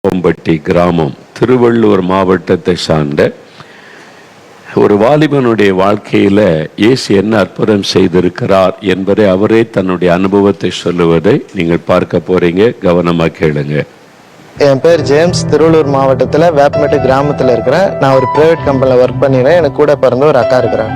கோம்பட்டி கிராமம் திருவள்ளூர் மாவட்டத்தை சார்ந்த ஒரு வாலிபனுடைய வாழ்க்கையில இயேசு என்ன அற்புதம் செய்திருக்கிறார் என்பதை அவரே தன்னுடைய அனுபவத்தை சொல்லுவதை நீங்கள் பார்க்க போறீங்க. கவனமா கேளுங்க. என் பேர் ஜேம்ஸ். திருவள்ளூர் மாவட்டத்தில் வேப்பமேட்டு கிராமத்தில் இருக்கிறேன். நான் ஒரு ப்ரைவேட் கம்பெனியில் ஒர்க் பண்ணிடுறேன். எனக்கு கூட பிறந்த ஒரு அக்கா இருக்கிறேன்.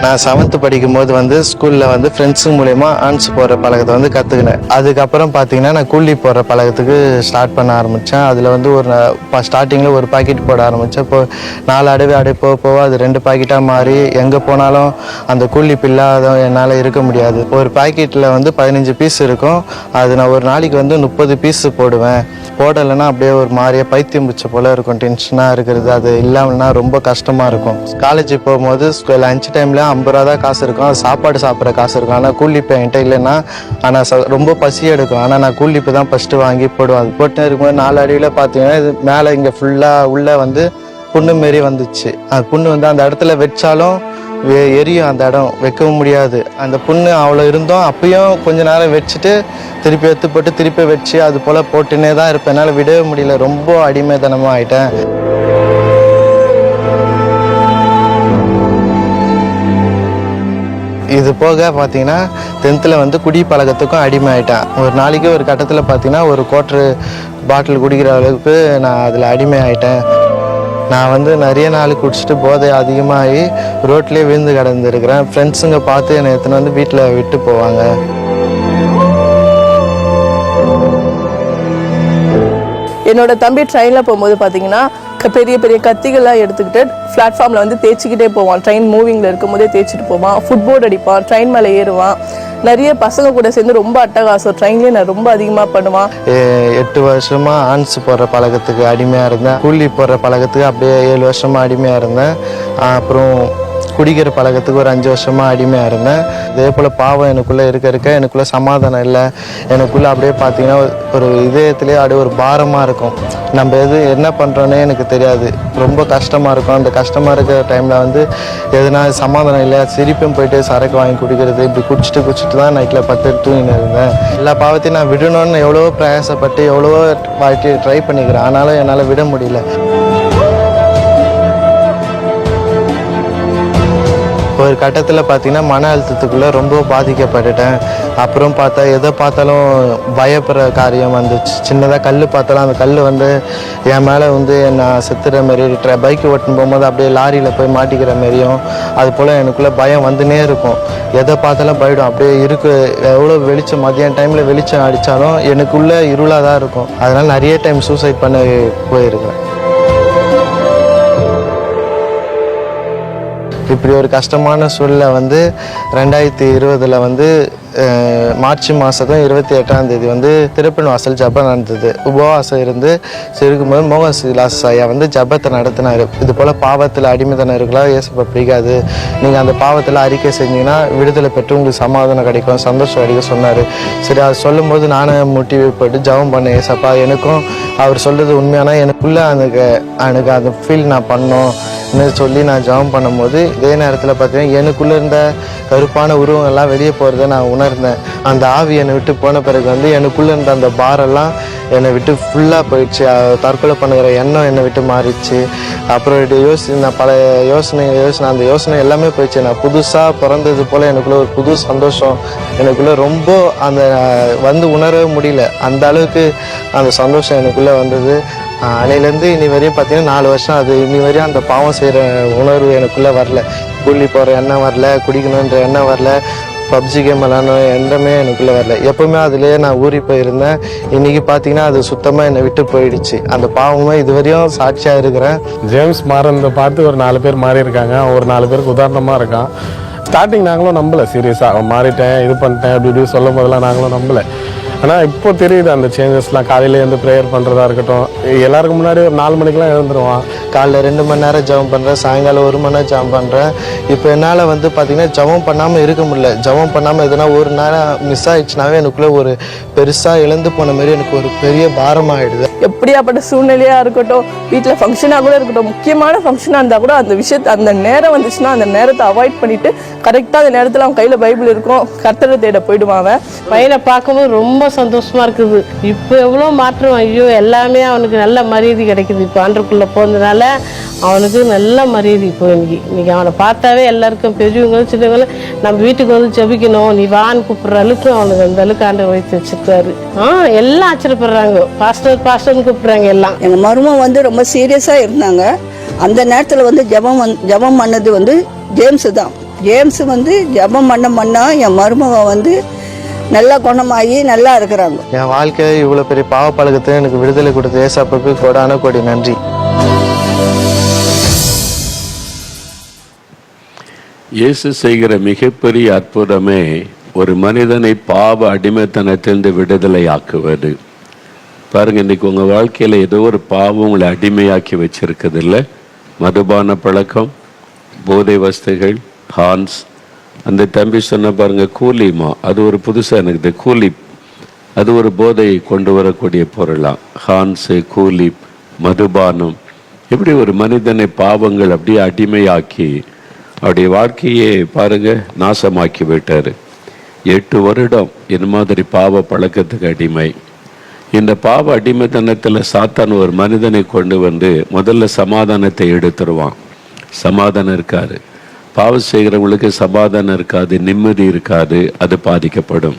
நான் 7th படிக்கும் போது ஸ்கூலில் ஃப்ரெண்ட்ஸு மூலயமா ஆன்ஸ் போடுற பழக்கத்தை கற்றுக்கினேன். அதுக்கப்புறம் பார்த்தீங்கன்னா நான் கூலி போடுற பழக்கத்துக்கு ஸ்டார்ட் பண்ண ஆரம்பித்தேன். அதில் ஸ்டார்டிங்கில் ஒரு பாக்கெட் போட ஆரம்பித்தேன். இப்போ 4 அடை போக அது 2 பாக்கெட்டாக மாறி எங்கே போனாலும் அந்த கூலி இல்லாத என்னால் இருக்க முடியாது. ஒரு பாக்கெட்டில் 15 பீஸ் இருக்கும். அது நான் ஒரு நாளைக்கு 30 பீஸ் போடுவேன். போடலைன்னா அப்படியே ஒரு மாதிரியே பைத்தியம் பிடிச்ச போல் இருக்கும். டென்ஷனாக இருக்கிறது. அது இல்லாமல்னா ரொம்ப கஷ்டமாக இருக்கும். காலேஜ் போகும்போது லஞ்ச் டைமில் 50 ரூபா தான் காசு இருக்கும். அது சாப்பாடு சாப்பிட்ற காசு இருக்கும். ஆனால் கூலிப்பு என்கிட்ட இல்லைன்னா ஆனால் ரொம்ப பசி எடுக்கும். ஆனால் நான் கூலிப்பு தான் ஃபஸ்ட்டு வாங்கி போடுவேன். அது போட்டு இருக்கும்போது 4 அடியில் பார்த்தீங்கன்னா இது மேலே இங்கே ஃபுல்லாக உள்ளே புண்ணு மாரி வந்துச்சு. அந்த புண்ணு அந்த இடத்துல வச்சாலும் எரியும். அந்த இடம் வைக்கவும் முடியாது. அந்த புண்ணு அவ்வளோ இருந்தோம். அப்பயும் கொஞ்ச நேரம் வச்சுட்டு திருப்பி எடுத்து போட்டு திருப்பி வச்சு அது போல் போட்டுன்னே தான் இருப்பேன். என்னால் விடவே முடியல. ரொம்ப அடிமைத்தனமாக ஆகிட்டேன். இது போக பார்த்தீங்கன்னா 10th குடி பழக்கத்துக்கும் அடிமை ஆகிட்டேன். ஒரு நாளைக்கு ஒரு கட்டத்தில் பார்த்தீங்கன்னா ஒரு 1/4 பாட்டில் குடிக்கிற அளவுக்கு நான் அதில் அடிமை ஆகிட்டேன். நான் நிறைய நாள் குடிச்சிட்டு போதை அதிகமாகி ரோட்லேயே விழுந்து கிடந்துருக்கிறேன். ஃப்ரெண்ட்ஸுங்க பார்த்து என்னை எடுத்துன்னு வீட்டில் விட்டு போவாங்க. என்னோட தம்பி ட்ரெயினில் போகும்போது பார்த்தீங்கன்னா பெரிய பெரிய கத்திகள்லாம் எடுத்துக்கிட்டு பிளாட்ஃபார்மில் தேய்ச்சிக்கிட்டே போவான். ட்ரெயின் மூவிங்கில் இருக்கும் போதே தேய்ச்சிட்டு போவான். ஃபுட்போர்ட் அடிப்பான். ட்ரெயின் மேலே ஏறுவான். நிறைய பசங்க கூட சேர்ந்து ரொம்ப அட்டகாசம். ட்ரெயின்லேயே நான் ரொம்ப அதிகமாக பண்ணுவான். 8 வருஷமாக ஆன்ஸ் போடுற பழக்கத்துக்கு அடிமையாக இருந்தேன். கூலி போடுற பழக்கத்துக்கு அப்படியே 7 வருஷமாக அடிமையாக இருந்தேன். அப்புறம் குடிக்கிற பழக்கத்துக்கு ஒரு 5 வருஷமாக அடிமையாக இருந்தேன். இதே போல் பாவம் எனக்குள்ளே இருக்க எனக்குள்ளே சமாதானம் இல்லை. எனக்குள்ளே அப்படியே பார்த்தீங்கன்னா ஒரு இதயத்துலேயே அப்படியே ஒரு பாரமாக இருக்கும். நம்ம என்ன பண்ணுறோன்னே எனக்கு தெரியாது. ரொம்ப கஷ்டமாக இருக்கும். அந்த கஷ்டமாக இருக்கிற டைமில் எதுனா சமாதானம் இல்லை. திருப்பியும் போயிட்டு சரக்கு வாங்கி குடிக்கிறது. இப்படி குடிச்சிட்டு தான் நைட்டில் பத்து தூங்கின்னு இருந்தேன். எல்லா பாவத்தையும் நான் விடணும்னு எவ்வளவோ பிரயாசப்பட்டு எவ்வளவோ வாட்டி ட்ரை பண்ணிக்கிறேன். ஆனாலும் என்னால் விட முடியல. ஒரு கட்டத்தில் பார்த்தீங்கன்னா மன அழுத்தத்துக்குள்ளே ரொம்ப பாதிக்கப்பட்டுட்டேன். அப்புறம் பார்த்தா எதை பார்த்தாலும் பயப்படுற காரியம் வந்துச்சு. சின்னதாக கல் பார்த்தாலும் அந்த கல் என் மேலே நான் செத்துற மாரி பைக்கு ஓட்டுன்னு போகும்போது அப்படியே லாரியில் போய் மாட்டிக்கிற மாரியும் அது போல் எனக்குள்ளே பயம் வந்துனே இருக்கும். எதை பார்த்தாலும் போயிடும். அப்படியே எவ்வளோ வெளிச்சம் மதியான டைமில் வெளிச்சம் அடித்தாலும் எனக்குள்ளே இருளாக தான் இருக்கும். அதனால் நிறைய டைம் சூசைட் பண்ண போயிருக்கேன். இப்படி ஒரு கஷ்டமான சூழ்நிலை 2020 மார்ச் மாதம் 28ஆம் தேதி திருப்பன் வாசல் ஜபம் நடந்தது. உபவாசம் இருந்து இருக்கும்போது மோகன் சிலாஸ் ஐயா ஜபத்தை நடத்தினார். இது போல் பாவத்தில் அடிமைத்தனம் இருக்கலாம், இயேசுவை பிடிக்காது, நீங்கள் அந்த பாவத்தில் அறிக்கை செஞ்சீங்கன்னா விடுதலை பெற்று உங்களுக்கு சமாதானம் கிடைக்கும், சந்தோஷம் கிடைக்கும் சொன்னார். சரி, அது சொல்லும்போது நானும் மோட்டிவேட் போட்டு ஜபம் பண்ணேன். ஏசப்பா, எனக்கும் அவர் சொல்கிறது உண்மையானா எனக்குள்ளே எனக்கு அந்த ஃபீல் நான் பண்ணோம் சொல்லி நான் ஜபம் பண்ணும்போது இதே நேரத்தில் பார்த்தீங்கன்னா எனக்குள்ளே இருந்த கருப்பான உருவங்கள்லாம் வெளியே போகிறத நான் உணர்ந்தேன். அந்த ஆவி என்னை விட்டு போன பிறகு எனக்குள்ளே இருந்த அந்த பாரெல்லாம் என்னை விட்டு ஃபுல்லாக போயிடுச்சு. தற்கொலை பண்ணுகிற எண்ணம் என்னை விட்டு மாறிடுச்சு. அப்புறம் நான் பல யோசனை அந்த யோசனை எல்லாமே போயிடுச்சு. நான் புதுசாக பிறந்தது போல் எனக்குள்ளே ஒரு புது சந்தோஷம் எனக்குள்ளே ரொம்ப உணரவே முடியல. அந்த அளவுக்கு அந்த சந்தோஷம் எனக்குள்ளே வந்தது. அன்னையிலேருந்து இனி வரையும் பார்த்தீங்கன்னா 4 வருஷம் அது. இனி வரையும் அந்த பாவம் செய்கிற உணர்வு எனக்குள்ளே வரல. கூலி போகிற எண்ணம் வரல, குடிக்கணுன்ற எண்ணம் வரல, பப்ஜி கேம் விளாடணும் எண்ணமே எனக்குள்ளே வரல. எப்போவுமே அதிலே நான் ஊறி போயிருந்தேன். இன்றைக்கி பார்த்தீங்கன்னா அது சுத்தமாக என்னை விட்டு போயிடுச்சு. அந்த பாவமே இதுவரையும் சாட்சியாக இருக்கிறேன். ஜேம்ஸ் மாறதை பார்த்து ஒரு 4 பேர் மாறி இருக்காங்க. ஒரு 4 பேருக்கு உதாரணமாக இருக்கான். ஸ்டார்டிங் நாங்களும் நம்பலை. சீரியஸாக மாறிட்டேன், இது பண்ணிட்டேன் அப்படி சொல்லும் போதெல்லாம் நாங்களும் நம்பலை. ஆனால் இப்போ தெரியுது அந்த சேஞ்சஸ்லாம். காலையில ப்ரேயர் பண்ணுறதா இருக்கட்டும். எல்லாருக்கும் முன்னாடி ஒரு 4 மணிக்கெலாம் எழுந்துருவான். காலைல 2 மணி நேரம் ஜெபம் பண்ணுறேன், சாயங்காலம் 1 மணி நேரம் ஜெபம் பண்ணுறேன். இப்போ என்னால் வந்து பார்த்திங்கன்னா ஜெபம் பண்ணாமல் இருக்க முடியல. ஜெபம் பண்ணாமல் எதுனா ஒரு நேரம் மிஸ் ஆகிடுச்சுனாவே எனக்குள்ளே ஒரு பெருசாக இழந்து போன மாதிரி எனக்கு ஒரு பெரிய பாரமாகிடுது. எப்படியாப்பட்ட சூழ்நிலையாக இருக்கட்டும், வீட்டில் ஃபங்க்ஷனாக கூட இருக்கட்டும், முக்கியமான ஃபங்க்ஷனாக இருந்தால் கூட அந்த விஷயத்தை அந்த நேரம் வந்துச்சுன்னா அந்த நேரத்தை அவாய்ட் பண்ணிவிட்டு கரெக்டாக அந்த நேரத்தில் அவன் கையில் பைபிள் இருக்கும், கர்த்தரை தேட போயிடுவான். அவன் பையனை பார்க்கும்போது ரொம்ப சந்தோஷமாக இருக்குது. இப்போ எவ்வளோ மாற்றம், ஐயோ எல்லாமே அவனுக்கு நல்ல மரியாதை கிடைக்குது. இப்போ ஆண்டருக்குள்ளே போனதுனால அவனுக்கு நல்ல மரியாதை. இப்போ இன்னைக்கு அவனை பார்த்தாவே எல்லாருக்கும் பெரியவங்களும் சின்னவங்களும் நம்ம வீட்டுக்கு வந்து ஜெபிக்கணும், நீ வான்னு கூப்பிட்ற அளவுக்கு அவனுக்கு அந்த அளவுக்கு ஆண்டவர் வைத்து வச்சிருக்காரு. எல்லாம் ஆச்சரியப்படுறாங்க, பாஸ்டர்னு கூப்பிட்றாங்க எல்லாம். எங்கள் மருமகன் வந்து ரொம்ப சீரியஸாக இருந்தாங்க. அந்த நேரத்தில் வந்து ஜெபம் பண்ணது வந்து ஜேம்ஸு தான். ஜேம்ஸ் வந்து ஜெபம் பண்ண என் மருமகன் வந்து நல்லா குணமாகி நல்லா இருக்கிறாங்க. என் வாழ்க்கையை இவ்வளோ பெரிய பாவ பழக்கத்தை எனக்கு விடுதலை கொடுத்த ஏசாப்புக்கு கோடான கோடி நன்றி. இயேசு செய்கிற மிகப்பெரிய அற்புதமே ஒரு மனிதனை பாவ அடிமைத்தனத்திலிருந்து விடுதலை ஆக்குவது. பாருங்க, இன்னைக்கு உங்க வாழ்க்கையில ஏதோ ஒரு பாவம் உங்களை அடிமையாக்கி வச்சிருக்குது இல்லை? மதுபான பழக்கம், போதை வஸ்துகள், ஹான்ஸ். அந்த தம்பி சொன்ன பாருங்க, கூலிமா, அது ஒரு புதுசாக எனக்கு கூலி, அது ஒரு போதையை கொண்டு வரக்கூடிய பொருளாம். ஹான்ஸு, கூலிப், மதுபானம், இப்படி ஒரு மனிதனை பாவங்கள் அப்படியே அடிமையாக்கி அவருடைய வாழ்க்கையே பாருங்க நாசமாக்கி விட்டார். 8 வருடம் இந்த மாதிரி பாவ பழக்கத்துக்கு அடிமை. இந்த பாவ அடிமைத்தனத்தில் சாத்தான் ஒரு மனிதனை கொண்டு வந்து முதல்ல சமாதானத்தை எடுத்துருவான். சமாதானம் இருக்காது, பாவம் செய்கிறவங்களுக்கு சமாதானம் இருக்காது, நிம்மதி இருக்காது, அது பாதிக்கப்படும்.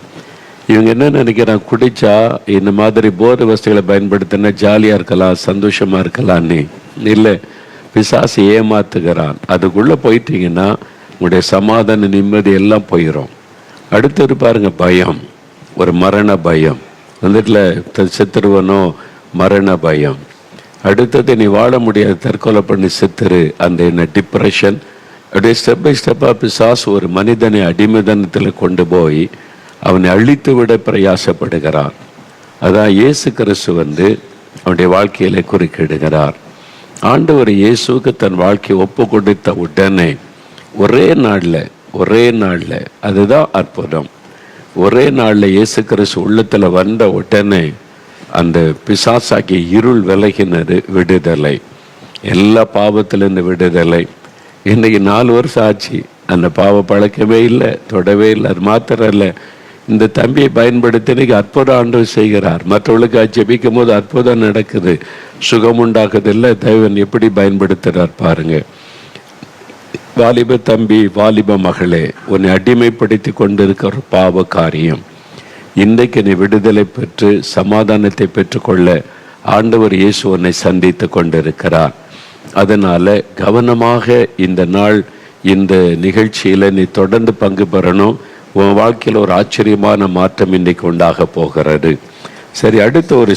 இவங்க என்ன நினைக்கிறான், குடிச்சா இந்த மாதிரி போதை வஸ்துகளை பயன்படுத்தினா ஜாலியாக இருக்கலாம், சந்தோஷமாக இருக்கலான்னு. இல்லை, பிசாசு ஏமாத்துகிறான். அதுக்குள்ளே போயிட்டீங்கன்னா உங்களுடைய சமாதான நிம்மதி எல்லாம் போயிடும். அடுத்தது பாருங்க, பயம், ஒரு மரண பயம் வந்துட்டுல, செத்துருவனோ மரண பயம். அடுத்தது நீ வாழ முடியாது, தற்கொலை பண்ணி செத்துரு, அந்த என்ன டிப்ரெஷன். அப்படியே ஸ்டெப் பை ஸ்டெப்பாக பிசாசு ஒரு மனிதனை அடிமைதனத்தில் கொண்டு போய் அவனை அழித்து விட பிரயாசப்படுகிறான். அதான் இயேசு கிறிஸ்து வந்து அவனுடைய வாழ்க்கையில குறுக்கிடுகிறார். ஆண்டவர் இயேசுக்கு தன் வாழ்க்கையை ஒப்பு கொடுத்த உடனே ஒரே நாளில் அதுதான் அற்புதம். ஒரே நாளில் இயேசு கிறிஸ்து உள்ளத்தில் வந்த உடனே அந்த பிசாசாகிய இருள் விலகினது, விடுதலை, எல்லா பாவத்திலிருந்து விடுதலை. இன்னைக்கு 4 வருஷம் ஆச்சு, அந்த பாவ பழக்கமே இல்லை, தொடவே இல்லை. அது மாத்திரம் இல்லை, இந்த தம்பியை பயன்படுத்தி இன்னைக்கு அற்புதம் ஆண்டவர் செய்கிறார். மற்றவர்களுக்கு ஜெபிக்கும் போது அற்புதம் நடக்குது, சுகம் உண்டாக்குது. இல்லை, தேவன் எப்படி பயன்படுத்துகிறார் பாருங்க. வாலிப தம்பி, வாலிப மகளே, உன்னை அடிமைப்படுத்தி கொண்டிருக்கிற ஒரு பாவ காரியம் இன்றைக்கு நீ விடுதலை பெற்று சமாதானத்தை பெற்றுக்கொள்ள ஆண்டவர் இயேசு உன்னை சந்தித்து கொண்டிருக்கிறார். அதனால கவனமாக இந்த நாள் இந்த நிகழ்ச்சியில நீ தொடர்ந்து பங்கு பெறணும். உன் வாழ்க்கையில் ஒரு ஆச்சரியமான மாற்றம் இன்னைக்கு உண்டாக போகிறது. சரி, அடுத்த ஒரு